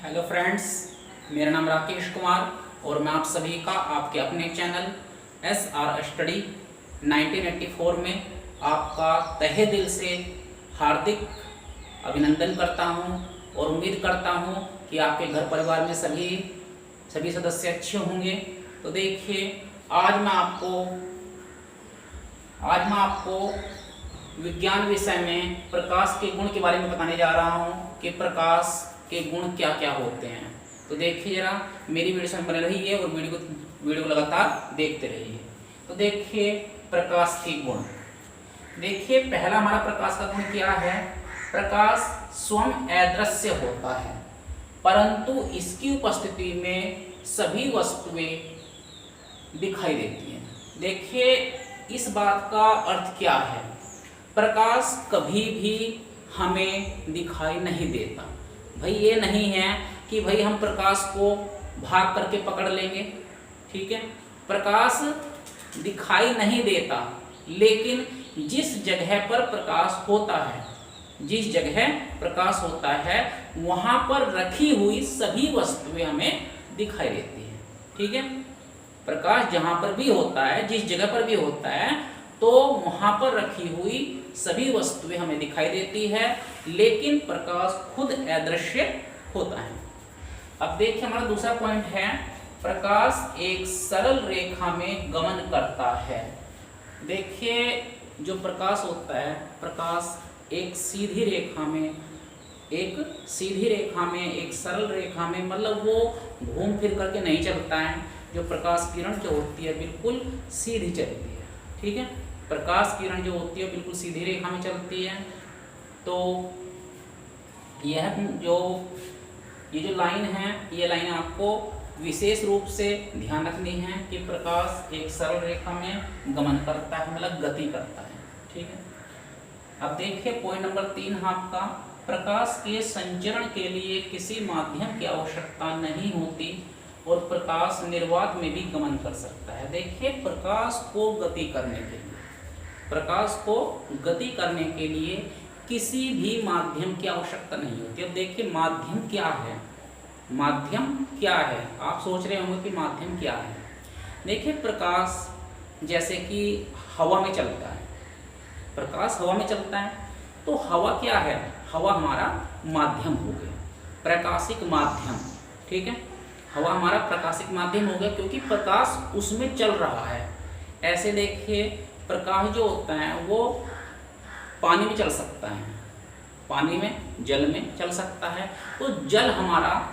Hello friends, मेरा नाम राकेश कुमार और मैं आप सभी का आपके अपने चैनल SR स्टडी 1984 में आपका तहे दिल से हार्दिक अभिनंदन करता हूं और उम्मीद करता हूं कि आपके घर परिवार में सभी सदस्य अच्छे होंगे। तो देखिए, आज मैं आपको विज्ञान विषय में प्रकाश के गुण के बारे में बताने जा रहा हूं कि प्रकाश के गुण क्या क्या होते हैं। तो देखिए जरा, मेरी वीडियो में बने रहिए और वीडियो को लगातार देखते रहिए। तो देखिए, प्रकाश के गुण। देखिए, पहला हमारा प्रकाश का गुण क्या है। प्रकाश स्वयं अदृश्य होता है, परंतु इसकी उपस्थिति में सभी वस्तुएं दिखाई देती हैं। देखिए, इस बात का अर्थ क्या है। प्रकाश कभी भी हमें दिखाई नहीं देता। भाई ये नहीं है कि भाई हम प्रकाश को भाग करके पकड़ लेंगे, ठीक है। प्रकाश दिखाई नहीं देता, लेकिन जिस जगह पर प्रकाश होता है वहां पर रखी हुई सभी वस्तुएं हमें दिखाई देती हैं, ठीक है। प्रकाश जहां पर भी होता है, जिस जगह पर भी होता है, तो वहां पर रखी हुई सभी वस्तुएं हमें दिखाई देती है, लेकिन प्रकाश खुद अदृश्य होता है। अब देखिए, हमारा दूसरा पॉइंट है, प्रकाश एक सरल रेखा में गमन करता है। देखिए, जो प्रकाश होता है, प्रकाश एक सीधी रेखा में, एक सरल रेखा में, मतलब वो घूम फिर करके नहीं चलता है। जो प्रकाश किरण जो होती है बिल्कुल सीधी चलती है, ठीक है। प्रकाश किरण जो होती है बिल्कुल सीधी रेखा में चलती है। तो ये जो लाइन है, ये लाइन आपको विशेष रूप से ध्यान रखनी है कि प्रकाश एक सरल रेखा में गमन करता है, मतलब गति करता है, ठीक है। अब देखिए, पॉइंट नंबर 3 है आपका, प्रकाश के संचरण के लिए किसी माध्यम की आवश्यकता नहीं होती और प्रकाश निर्वात में भी गमन कर सकता है। देखिए, प्रकाश को गति करने के लिए किसी भी माध्यम की आवश्यकता नहीं होती। अब देखिए, माध्यम क्या है, आप सोच रहे होंगे कि माध्यम क्या है। देखिए, प्रकाश जैसे कि हवा में चलता है, तो हवा क्या है, हवा हमारा माध्यम हो गया, प्रकाशिक माध्यम, ठीक है। हवा हमारा प्रकाशिक माध्यम हो गया क्योंकि प्रकाश उसमें चल रहा है। ऐसे देखिए, प्रकाश जो होता है वो पानी में चल सकता है, जल में चल सकता है। तो जल हमारा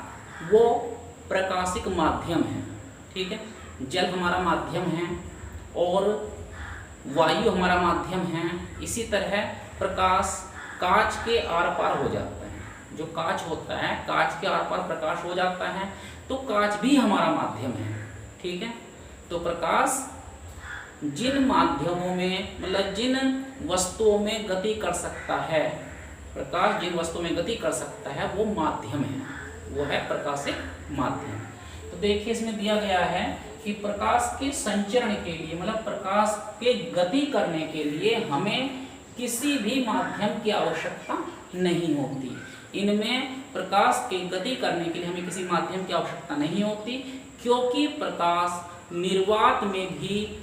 वो प्रकाशिक माध्यम है, ठीक है। जल हमारा माध्यम है और वायु हमारा माध्यम है। इसी तरह प्रकाश कांच के आर पार हो जाता है। जो कांच होता है, कांच के आर पार प्रकाश हो जाता है, तो कांच भी हमारा माध्यम है, ठीक है। तो प्रकाश जिन माध्यमों में, मतलब जिन वस्तुओं में गति कर सकता है, वो माध्यम है, वो है प्रकाशिक माध्यम। तो देखिए, इसमें दिया गया है कि प्रकाश के संचरण के लिए, मतलब प्रकाश के गति करने के लिए हमें किसी भी माध्यम की आवश्यकता नहीं होती। इनमें प्रकाश के गति करने के लिए हमें किसी माध्यम की आवश्यकता नहीं होती, क्योंकि प्रकाश निर्वात में भी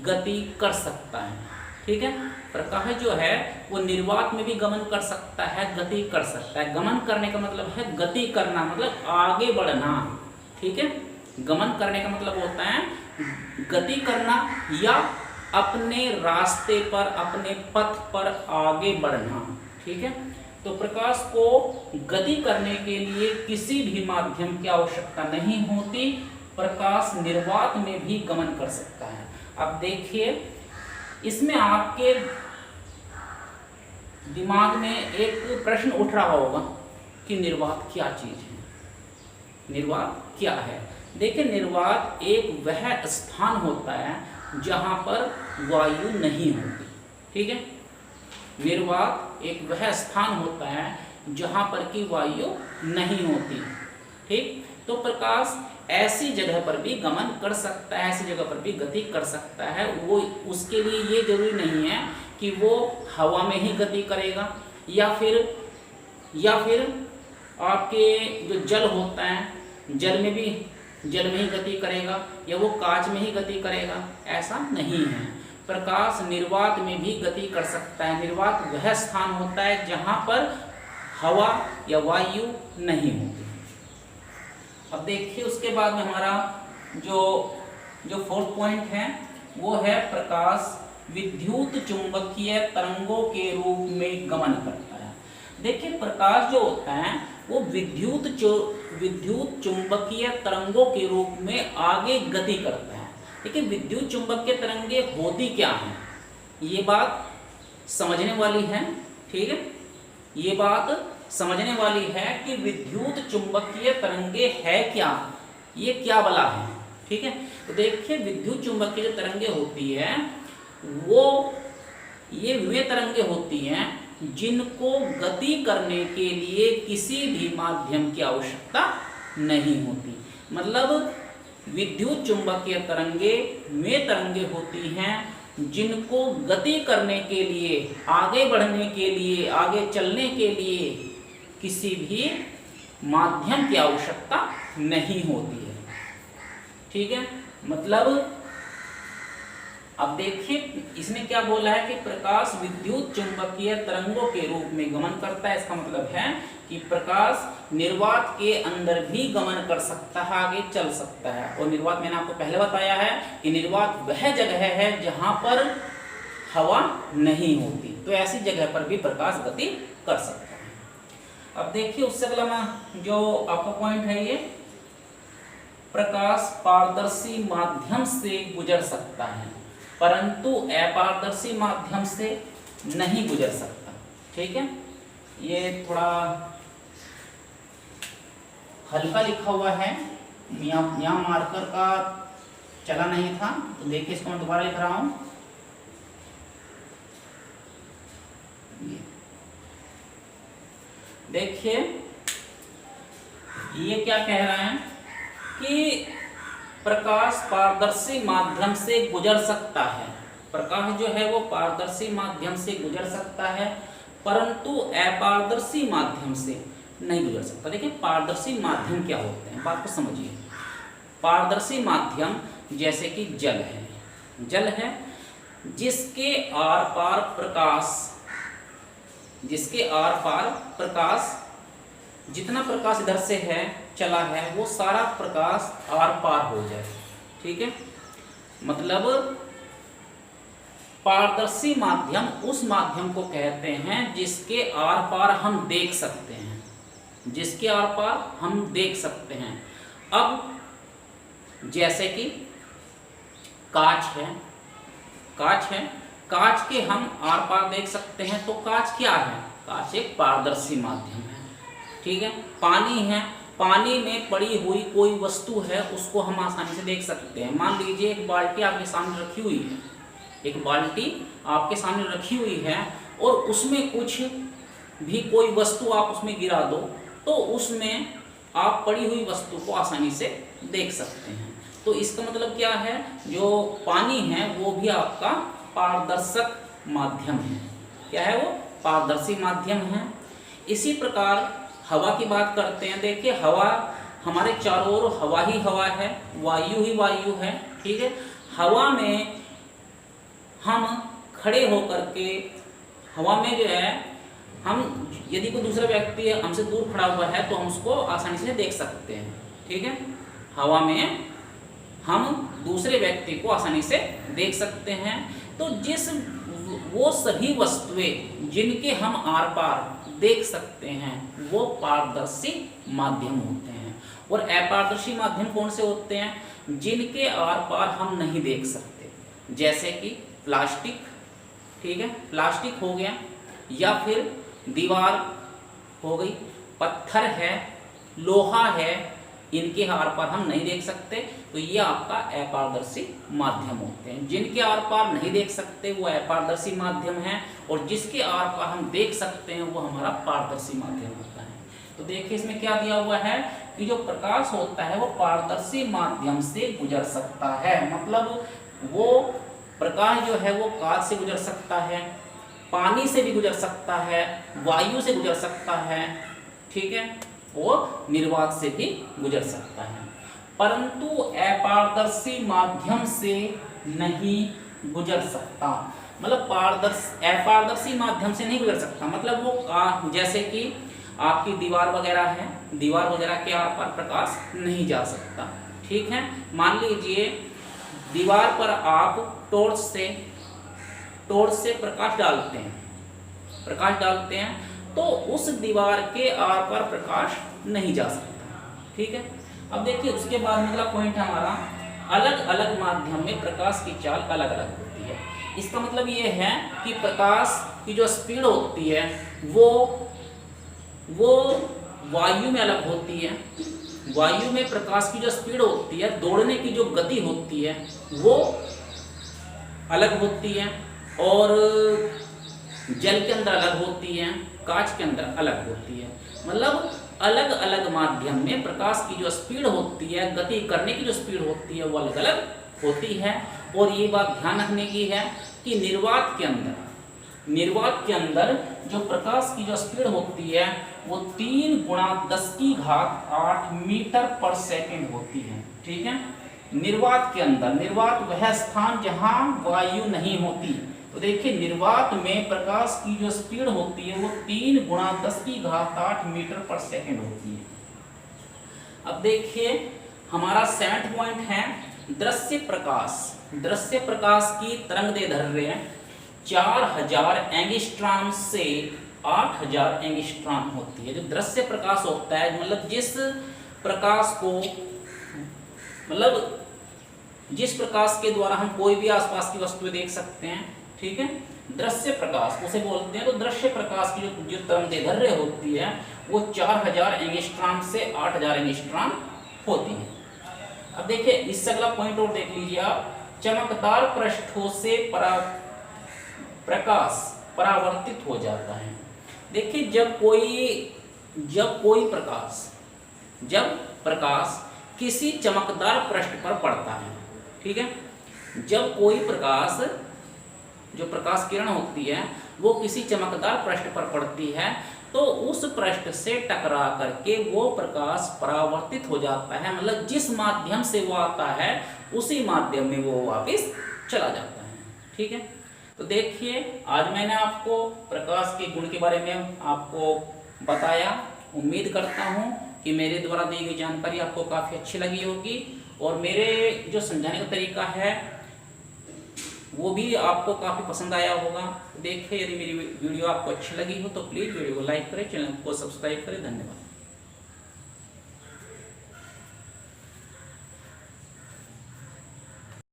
गति कर सकता है, ठीक है। प्रकाश जो है वो निर्वात में भी गमन कर सकता है, गति कर सकता है। गमन करने का मतलब है गति करना, मतलब आगे बढ़ना, ठीक है। गमन करने का मतलब होता है गति करना या अपने रास्ते पर, अपने पथ पर आगे बढ़ना, ठीक है। तो प्रकाश को गति करने के लिए किसी भी माध्यम की आवश्यकता नहीं होती। प्रकाश निर्वात में भी गमन कर सकता है। अब देखिए, इसमें आपके दिमाग में एक प्रश्न उठ रहा होगा कि निर्वात क्या चीज है, निर्वात क्या है। देखिए, निर्वात एक वह स्थान होता है जहां पर वायु नहीं होती, ठीक है। निर्वात एक वह स्थान होता है जहां पर की वायु नहीं होती, ठीक। तो प्रकाश ऐसी जगह पर भी गमन कर सकता है, ऐसी जगह पर भी गति कर सकता है। वो उसके लिए ये जरूरी नहीं है कि वो हवा में ही गति करेगा या फिर आपके जो जल होता है जल में ही गति करेगा या वो कांच में ही गति करेगा, ऐसा नहीं है। प्रकाश निर्वात में भी गति कर सकता है। निर्वात वह स्थान होता है जहां पर हवा या वायु नहीं होती। अब देखिए उसके बाद में हमारा जो फोर्थ पॉइंट है वो है प्रकाश विद्युत चुंबकीय तरंगों के रूप में गमन करता है। देखिए प्रकाश जो होता है वो विद्युत चुंबकीय तरंगों के रूप में आगे गति करता है। लेकिन विद्युत चुंबकीय तरंगे होती क्या हैं, ये बात समझने वाली है। ठीक है, ये बात समझने वाली है कि विद्युत चुंबकीय तरंगे है क्या, ये क्या बला है। ठीक है, तो देखिए विद्युत चुंबकीय जो तरंगे होती है ये वे तरंगे होती हैं जिनको गति करने के लिए किसी भी माध्यम की आवश्यकता नहीं होती। मतलब विद्युत चुंबकीय तरंगे वे तरंगे होती हैं जिनको गति करने के लिए, आगे बढ़ने के लिए, आगे चलने के लिए किसी भी माध्यम की आवश्यकता नहीं होती है। ठीक है, मतलब अब देखिए इसने क्या बोला है कि प्रकाश विद्युत चुंबकीय तरंगों के रूप में गमन करता है। इसका मतलब है कि प्रकाश निर्वात के अंदर भी गमन कर सकता है, आगे चल सकता है। और निर्वात मैंने आपको पहले बताया है कि निर्वात वह जगह है जहां पर हवा नहीं होती, तो ऐसी जगह पर भी प्रकाश गति कर सकता है। अब देखिए उससे अगला जो आपका पॉइंट है ये प्रकाश पारदर्शी माध्यम से गुजर सकता है परंतु अपारदर्शी माध्यम से नहीं गुजर सकता। ठीक है, ये थोड़ा हल्का लिखा हुआ है, यहाँ मार्कर का चला नहीं था, तो देखिए इसको मैं दोबारा लिख रहा हूं। देखिए ये क्या कह रहा है कि प्रकाश पारदर्शी माध्यम से गुजर सकता है। प्रकाश जो है वो पारदर्शी माध्यम से गुजर सकता है परंतु अपारदर्शी माध्यम से नहीं गुजर सकता। देखिए पारदर्शी माध्यम क्या होते हैं, बात को समझिए। पारदर्शी माध्यम जैसे कि जल है जिसके आर पार प्रकाश जितना प्रकाश इधर से है चला है वो सारा प्रकाश आर पार हो जाए। ठीक है, मतलब पारदर्शी माध्यम उस माध्यम को कहते हैं जिसके आर पार हम देख सकते हैं, जिसके आर पार हम देख सकते हैं। अब जैसे कि कांच है, कांच के हम आर पार देख सकते हैं, तो कांच क्या है, कांच एक पारदर्शी माध्यम है। ठीक है, पानी है, पानी में पड़ी हुई कोई वस्तु है उसको हम आसानी से देख सकते हैं। मान लीजिए एक बाल्टी आपके सामने रखी हुई है, एक बाल्टी आपके सामने रखी हुई है और उसमें कुछ भी कोई वस्तु आप उसमें गिरा दो तो उसमें आप पड़ी हुई वस्तु को आसानी से देख सकते हैं। तो इसका मतलब क्या है, जो पानी है वो भी आपका पारदर्शक माध्यम है। क्या है वो, पारदर्शी माध्यम है। इसी प्रकार हवा की बात करते हैं। देखिए हवा हमारे चारों ओर हवा ही हवा है, वायु ही वायु है। ठीक है, हवा में हम खड़े होकर के, हवा में जो है हम यदि कोई दूसरा व्यक्ति हमसे दूर खड़ा हुआ है तो हम उसको आसानी से देख सकते हैं। ठीक है, हवा में हम दूसरे व्यक्ति को आसानी से देख सकते हैं। तो वो सभी वस्तुएं जिनके हम आर पार देख सकते हैं वो पारदर्शी माध्यम होते हैं। और अपारदर्शी माध्यम कौन से होते हैं, जिनके आर पार हम नहीं देख सकते, जैसे कि प्लास्टिक। ठीक है, प्लास्टिक हो गया, या फिर दीवार हो गई, पत्थर है, लोहा है, इनके आर पार हम नहीं देख सकते, तो ये आपका अपारदर्शी माध्यम होते हैं। जिनके आर पार नहीं देख सकते वो अपारदर्शी माध्यम है, और जिसके आर पार हम देख सकते हैं वो हमारा पारदर्शी माध्यम होता है। तो देखिए इसमें क्या दिया हुआ है कि जो प्रकाश होता है वो पारदर्शी माध्यम से गुजर सकता है। मतलब वो प्रकाश जो है वो कांच से गुजर सकता है, पानी से भी गुजर सकता है, वायु से गुजर सकता है। ठीक है, वो निर्वात से भी गुजर सकता है, परंतु अपारदर्शी माध्यम से नहीं गुजर सकता। मतलब अपारदर्शी माध्यम से नहीं गुजर सकता, मतलब वो जैसे कि आपकी दीवार वगैरह है, दीवार वगैरह के आर पार प्रकाश नहीं जा सकता। ठीक है, मान लीजिए दीवार पर आप टॉर्च से प्रकाश डालते हैं तो उस दीवार के आर पार प्रकाश नहीं जा सकता। ठीक है, अब देखिए उसके बाद अगला पॉइंट हमारा, अलग अलग माध्यम में प्रकाश की चाल अलग अलग होती है। इसका मतलब ये है कि प्रकाश की जो स्पीड होती है वो वायु में अलग होती है। वायु में प्रकाश की जो स्पीड होती है, दौड़ने की जो गति होती है वो अलग होती है, और जल के अंदर अलग होती है, कांच के अंदर अलग होती है। मतलब अलग अलग माध्यम में प्रकाश की जो स्पीड होती है, गति करने की जो स्पीड होती है, वो अलग अलग होती है। और ये बात ध्यान रखने की है कि निर्वात के अंदर जो प्रकाश की जो स्पीड होती है वो 3 × 10⁸ मीटर पर सेकंड होती है। ठीक है, निर्वात के अंदर, निर्वात वह स्थान जहां वायु नहीं होती। तो देखिए निर्वात में प्रकाश की जो स्पीड होती है वो 3 × 10⁸ मीटर पर सेकंड होती है। अब देखिए हमारा 7 पॉइंट है दृश्य प्रकाश। दृश्य प्रकाश की तरंगदैर्ध्य 4000 एंगस्ट्रॉम से 8000 एंगस्ट्रॉम होती है। जो दृश्य प्रकाश होता है, मतलब जिस प्रकाश के द्वारा हम कोई भी आसपास की वस्तुएं देख सकते हैं। ठीक है, दृश्य प्रकाश उसे बोलते हैं। तो दृश्य प्रकाश की जो तरंगदैर्ध्य होती है वो 4000 एंगस्ट्रॉम से 8000 एंगस्ट्रॉम होती है। अब देखिए इससे अगला पॉइंट और देख लीजिए आप, चमकदार पृष्ठों से प्रकाश परावर्तित हो जाता है। देखिए जब प्रकाश किसी चमकदार पृष्ठ पर पड़ता है, ठीक है, जब कोई प्रकाश, जो प्रकाश किरण होती है वो किसी चमकदार पृष्ठ पर पड़ती है तो उस पृष्ठ से टकरा करके वो प्रकाश परावर्तित हो जाता है। मतलब जिस माध्यम से वो आता है उसी माध्यम में वो वापस चला जाता है। ठीक है, तो देखिए आज मैंने आपको प्रकाश के गुण के बारे में आपको बताया। उम्मीद करता हूँ कि मेरे द्वारा दी गई जानकारी आपको काफ़ी अच्छी लगी होगी और मेरे जो समझाने का तरीका है वो भी आपको काफ़ी पसंद आया होगा। देखिए यदि मेरी वीडियो आपको अच्छी लगी हो तो प्लीज़ वीडियो को लाइक करें, चैनल को सब्सक्राइब करें। धन्यवाद।